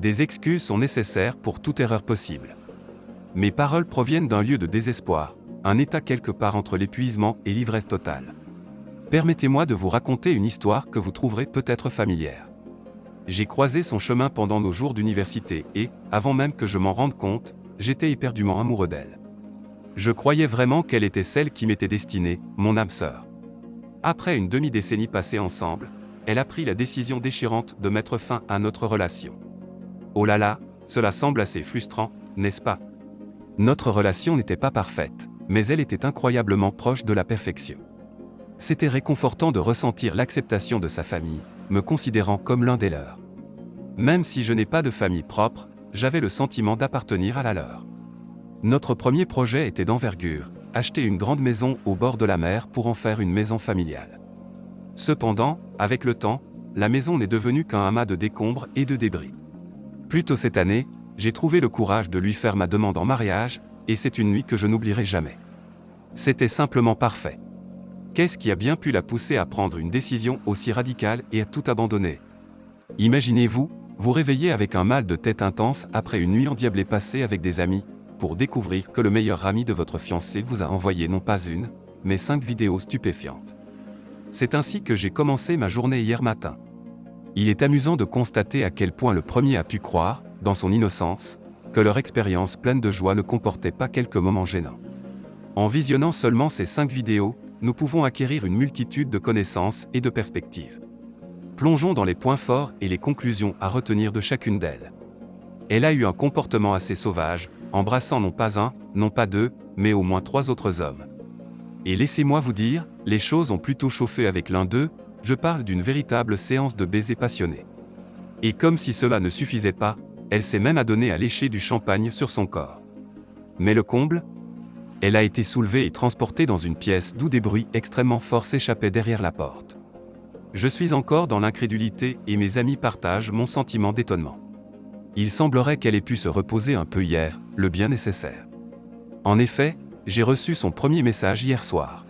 Des excuses sont nécessaires pour toute erreur possible. Mes paroles proviennent d'un lieu de désespoir, un état quelque part entre l'épuisement et l'ivresse totale. Permettez-moi de vous raconter une histoire que vous trouverez peut-être familière. J'ai croisé son chemin pendant nos jours d'université et, avant même que je m'en rende compte, j'étais éperdument amoureux d'elle. Je croyais vraiment qu'elle était celle qui m'était destinée, mon âme sœur. Après une demi-décennie passée ensemble, elle a pris la décision déchirante de mettre fin à notre relation. Oh là là, cela semble assez frustrant, n'est-ce pas? Notre relation n'était pas parfaite, mais elle était incroyablement proche de la perfection. C'était réconfortant de ressentir l'acceptation de sa famille, me considérant comme l'un des leurs. Même si je n'ai pas de famille propre, j'avais le sentiment d'appartenir à la leur. Notre premier projet était d'envergure, acheter une grande maison au bord de la mer pour en faire une maison familiale. Cependant, avec le temps, la maison n'est devenue qu'un amas de décombres et de débris. Plus tôt cette année, j'ai trouvé le courage de lui faire ma demande en mariage, et c'est une nuit que je n'oublierai jamais. C'était simplement parfait. Qu'est-ce qui a bien pu la pousser à prendre une décision aussi radicale et à tout abandonner? Imaginez-vous, vous réveiller avec un mal de tête intense après une nuit endiablée passée avec des amis, pour découvrir que le meilleur ami de votre fiancé vous a envoyé non pas une, mais 5 vidéos stupéfiantes. C'est ainsi que j'ai commencé ma journée hier matin. Il est amusant de constater à quel point le premier a pu croire, dans son innocence, que leur expérience pleine de joie ne comportait pas quelques moments gênants. En visionnant seulement ces 5 vidéos, nous pouvons acquérir une multitude de connaissances et de perspectives. Plongeons dans les points forts et les conclusions à retenir de chacune d'elles. Elle a eu un comportement assez sauvage, embrassant non pas un, non pas deux, mais au moins 3 autres hommes. Et laissez-moi vous dire, les choses ont plutôt chauffé avec l'un d'eux, je parle d'une véritable séance de baisers passionnés. Et comme si cela ne suffisait pas, elle s'est même adonnée à lécher du champagne sur son corps. Mais le comble? Elle a été soulevée et transportée dans une pièce d'où des bruits extrêmement forts s'échappaient derrière la porte. Je suis encore dans l'incrédulité et mes amis partagent mon sentiment d'étonnement. Il semblerait qu'elle ait pu se reposer un peu hier, le bien nécessaire. En effet, j'ai reçu son premier message hier soir.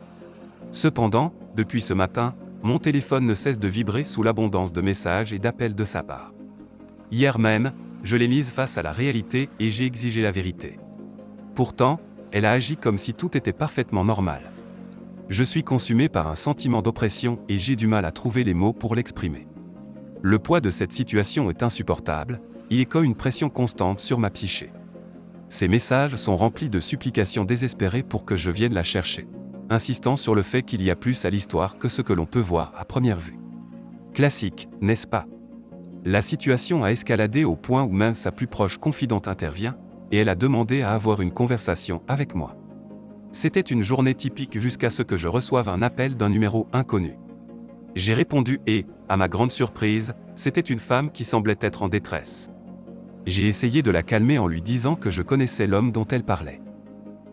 Cependant, depuis ce matin, mon téléphone ne cesse de vibrer sous l'abondance de messages et d'appels de sa part. Hier même, je l'ai mise face à la réalité et j'ai exigé la vérité. Pourtant, elle a agi comme si tout était parfaitement normal. Je suis consumé par un sentiment d'oppression et j'ai du mal à trouver les mots pour l'exprimer. Le poids de cette situation est insupportable, il est comme une pression constante sur ma psyché. Ces messages sont remplis de supplications désespérées pour que je vienne la chercher, insistant sur le fait qu'il y a plus à l'histoire que ce que l'on peut voir à première vue. Classique, n'est-ce pas? La situation a escaladé au point où même sa plus proche confidente intervient, et elle a demandé à avoir une conversation avec moi. C'était une journée typique jusqu'à ce que je reçoive un appel d'un numéro inconnu. J'ai répondu et, à ma grande surprise, c'était une femme qui semblait être en détresse. J'ai essayé de la calmer en lui disant que je connaissais l'homme dont elle parlait.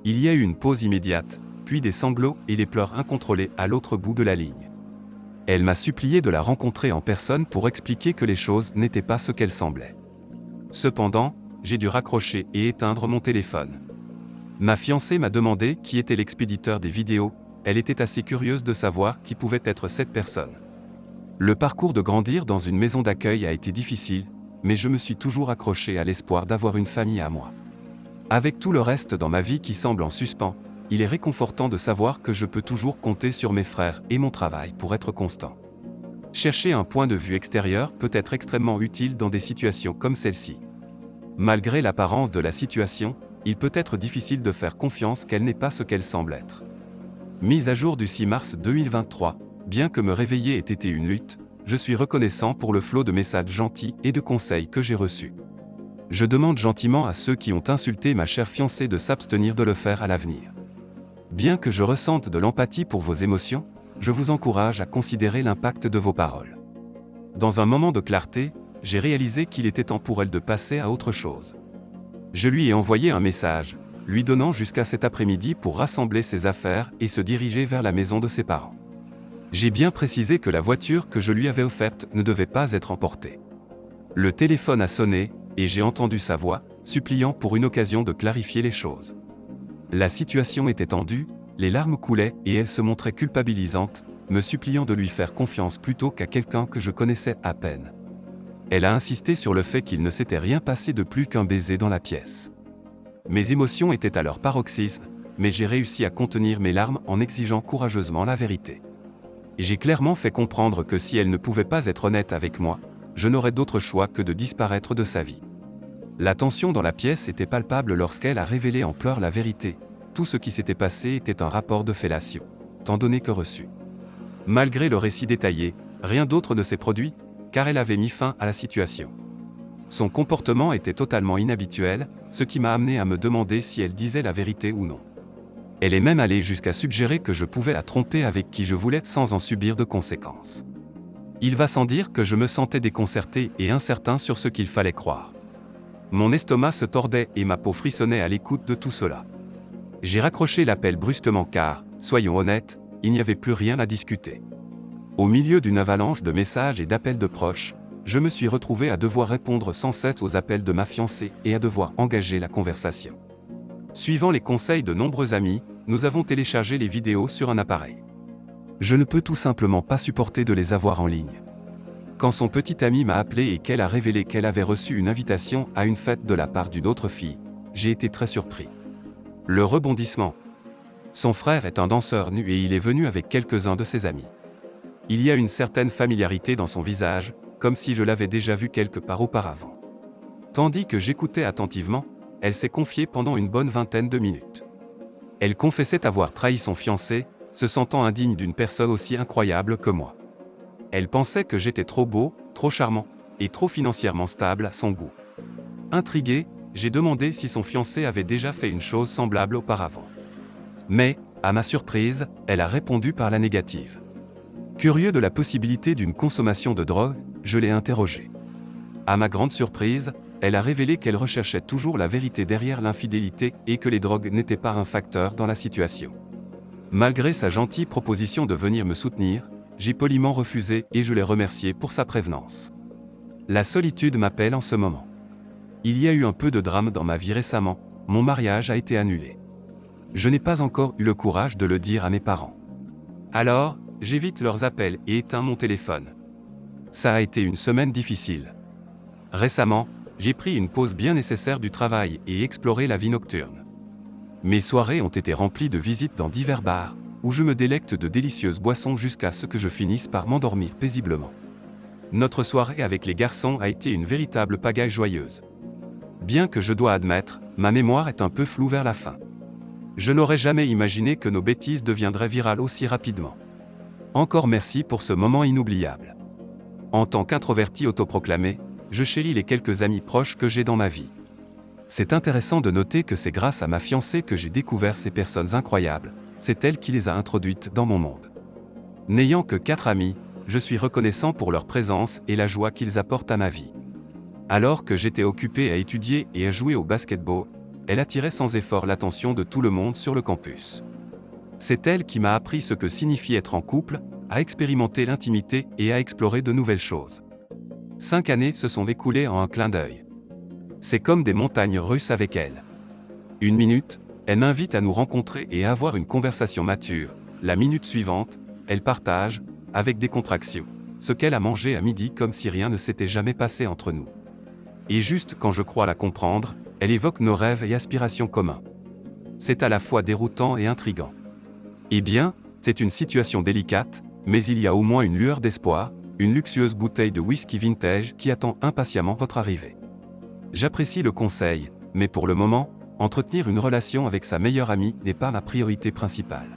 Il y a eu une pause immédiate, puis des sanglots et des pleurs incontrôlés à l'autre bout de la ligne. Elle m'a supplié de la rencontrer en personne pour expliquer que les choses n'étaient pas ce qu'elles semblaient. Cependant, j'ai dû raccrocher et éteindre mon téléphone. Ma fiancée m'a demandé qui était l'expéditeur des vidéos, elle était assez curieuse de savoir qui pouvait être cette personne. Le parcours de grandir dans une maison d'accueil a été difficile, mais je me suis toujours accroché à l'espoir d'avoir une famille à moi. Avec tout le reste dans ma vie qui semble en suspens, il est réconfortant de savoir que je peux toujours compter sur mes frères et mon travail pour être constant. Chercher un point de vue extérieur peut être extrêmement utile dans des situations comme celle-ci. Malgré l'apparence de la situation, il peut être difficile de faire confiance qu'elle n'est pas ce qu'elle semble être. Mise à jour du 6 mars 2023, bien que me réveiller ait été une lutte, je suis reconnaissant pour le flot de messages gentils et de conseils que j'ai reçus. Je demande gentiment à ceux qui ont insulté ma chère fiancée de s'abstenir de le faire à l'avenir. Bien que je ressente de l'empathie pour vos émotions, je vous encourage à considérer l'impact de vos paroles. Dans un moment de clarté, j'ai réalisé qu'il était temps pour elle de passer à autre chose. Je lui ai envoyé un message, lui donnant jusqu'à cet après-midi pour rassembler ses affaires et se diriger vers la maison de ses parents. J'ai bien précisé que la voiture que je lui avais offerte ne devait pas être emportée. Le téléphone a sonné, et j'ai entendu sa voix, suppliant pour une occasion de clarifier les choses. La situation était tendue, les larmes coulaient et elle se montrait culpabilisante, me suppliant de lui faire confiance plutôt qu'à quelqu'un que je connaissais à peine. Elle a insisté sur le fait qu'il ne s'était rien passé de plus qu'un baiser dans la pièce. Mes émotions étaient à leur paroxysme, mais j'ai réussi à contenir mes larmes en exigeant courageusement la vérité. J'ai clairement fait comprendre que si elle ne pouvait pas être honnête avec moi, je n'aurais d'autre choix que de disparaître de sa vie. La tension dans la pièce était palpable lorsqu'elle a révélé en pleurs la vérité. Tout ce qui s'était passé était un rapport de fellation, tant donné que reçu. Malgré le récit détaillé, rien d'autre ne s'est produit, car elle avait mis fin à la situation. Son comportement était totalement inhabituel, ce qui m'a amené à me demander si elle disait la vérité ou non. Elle est même allée jusqu'à suggérer que je pouvais la tromper avec qui je voulais sans en subir de conséquences. Il va sans dire que je me sentais déconcerté et incertain sur ce qu'il fallait croire. Mon estomac se tordait et ma peau frissonnait à l'écoute de tout cela. J'ai raccroché l'appel brusquement car, soyons honnêtes, il n'y avait plus rien à discuter. Au milieu d'une avalanche de messages et d'appels de proches, je me suis retrouvé à devoir répondre sans cesse aux appels de ma fiancée et à devoir engager la conversation. Suivant les conseils de nombreux amis, nous avons téléchargé les vidéos sur un appareil. Je ne peux tout simplement pas supporter de les avoir en ligne. Quand son petit ami m'a appelé et qu'elle a révélé qu'elle avait reçu une invitation à une fête de la part d'une autre fille, j'ai été très surpris. Le rebondissement. Son frère est un danseur nu et il est venu avec quelques-uns de ses amis. Il y a une certaine familiarité dans son visage, comme si je l'avais déjà vu quelque part auparavant. Tandis que j'écoutais attentivement, elle s'est confiée pendant une bonne vingtaine de minutes. Elle confessait avoir trahi son fiancé, se sentant indigne d'une personne aussi incroyable que moi. Elle pensait que j'étais trop beau, trop charmant, et trop financièrement stable à son goût. Intrigué, j'ai demandé si son fiancé avait déjà fait une chose semblable auparavant. Mais, à ma surprise, elle a répondu par la négative. Curieux de la possibilité d'une consommation de drogue, je l'ai interrogée. À ma grande surprise, elle a révélé qu'elle recherchait toujours la vérité derrière l'infidélité et que les drogues n'étaient pas un facteur dans la situation. Malgré sa gentille proposition de venir me soutenir, j'ai poliment refusé et je l'ai remercié pour sa prévenance. La solitude m'appelle en ce moment. Il y a eu un peu de drame dans ma vie récemment, mon mariage a été annulé. Je n'ai pas encore eu le courage de le dire à mes parents. Alors, j'évite leurs appels et éteins mon téléphone. Ça a été une semaine difficile. Récemment, j'ai pris une pause bien nécessaire du travail et exploré la vie nocturne. Mes soirées ont été remplies de visites dans divers bars, où je me délecte de délicieuses boissons jusqu'à ce que je finisse par m'endormir paisiblement. Notre soirée avec les garçons a été une véritable pagaille joyeuse. Bien que je dois admettre, ma mémoire est un peu floue vers la fin. Je n'aurais jamais imaginé que nos bêtises deviendraient virales aussi rapidement. Encore merci pour ce moment inoubliable. En tant qu'introverti autoproclamé, je chéris les quelques amis proches que j'ai dans ma vie. C'est intéressant de noter que c'est grâce à ma fiancée que j'ai découvert ces personnes incroyables, c'est elle qui les a introduites dans mon monde. N'ayant que 4 amis, je suis reconnaissant pour leur présence et la joie qu'ils apportent à ma vie. Alors que j'étais occupé à étudier et à jouer au basketball, elle attirait sans effort l'attention de tout le monde sur le campus. C'est elle qui m'a appris ce que signifie être en couple, à expérimenter l'intimité et à explorer de nouvelles choses. 5 années se sont écoulées en un clin d'œil. C'est comme des montagnes russes avec elle. Une minute, elle m'invite à nous rencontrer et à avoir une conversation mature. La minute suivante, elle partage, avec des contractions, ce qu'elle a mangé à midi comme si rien ne s'était jamais passé entre nous. Et juste quand je crois la comprendre, elle évoque nos rêves et aspirations communs. C'est à la fois déroutant et intriguant. Eh bien, c'est une situation délicate, mais il y a au moins une lueur d'espoir, une luxueuse bouteille de whisky vintage qui attend impatiemment votre arrivée. J'apprécie le conseil, mais pour le moment, entretenir une relation avec sa meilleure amie n'est pas ma priorité principale.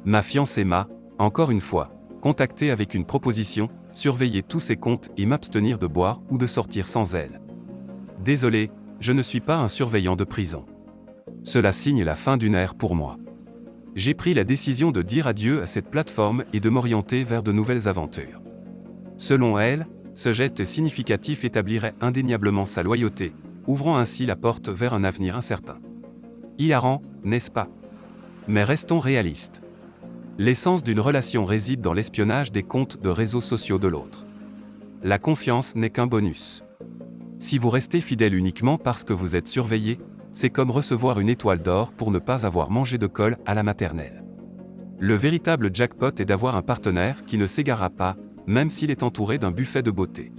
Ma fiancée m'a, encore une fois, contacté avec une proposition, surveiller tous ses comptes et m'abstenir de boire ou de sortir sans elle. Désolé, je ne suis pas un surveillant de prison. Cela signe la fin d'une ère pour moi. J'ai pris la décision de dire adieu à cette plateforme et de m'orienter vers de nouvelles aventures. Selon elle, ce geste significatif établirait indéniablement sa loyauté, ouvrant ainsi la porte vers un avenir incertain. Hilarant, n'est-ce pas? Mais restons réalistes. L'essence d'une relation réside dans l'espionnage des comptes de réseaux sociaux de l'autre. La confiance n'est qu'un bonus. Si vous restez fidèle uniquement parce que vous êtes surveillé, c'est comme recevoir une étoile d'or pour ne pas avoir mangé de colle à la maternelle. Le véritable jackpot est d'avoir un partenaire qui ne s'égarera pas, même s'il est entouré d'un buffet de beauté.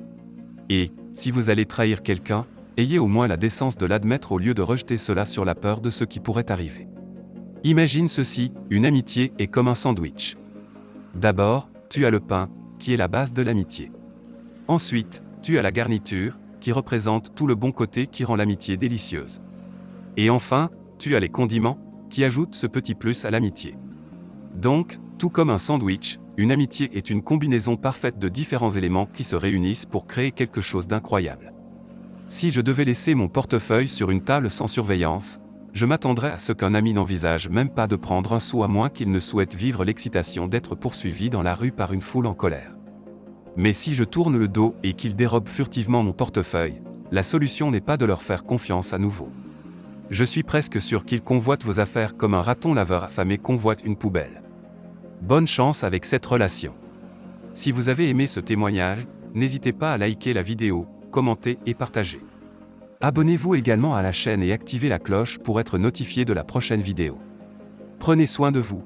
Et, si vous allez trahir quelqu'un, ayez au moins la décence de l'admettre au lieu de rejeter cela sur la peur de ce qui pourrait arriver. Imagine ceci, une amitié est comme un sandwich. D'abord, tu as le pain, qui est la base de l'amitié. Ensuite, tu as la garniture, qui représente tout le bon côté qui rend l'amitié délicieuse. Et enfin, tu as les condiments, qui ajoutent ce petit plus à l'amitié. Donc, tout comme un sandwich, une amitié est une combinaison parfaite de différents éléments qui se réunissent pour créer quelque chose d'incroyable. Si je devais laisser mon portefeuille sur une table sans surveillance, je m'attendrais à ce qu'un ami n'envisage même pas de prendre un sou à moins qu'il ne souhaite vivre l'excitation d'être poursuivi dans la rue par une foule en colère. Mais si je tourne le dos et qu'il dérobe furtivement mon portefeuille, la solution n'est pas de leur faire confiance à nouveau. Je suis presque sûr qu'ils convoitent vos affaires comme un raton laveur affamé convoite une poubelle. Bonne chance avec cette relation. Si vous avez aimé ce témoignage, n'hésitez pas à liker la vidéo, commenter et partager. Abonnez-vous également à la chaîne et activez la cloche pour être notifié de la prochaine vidéo. Prenez soin de vous.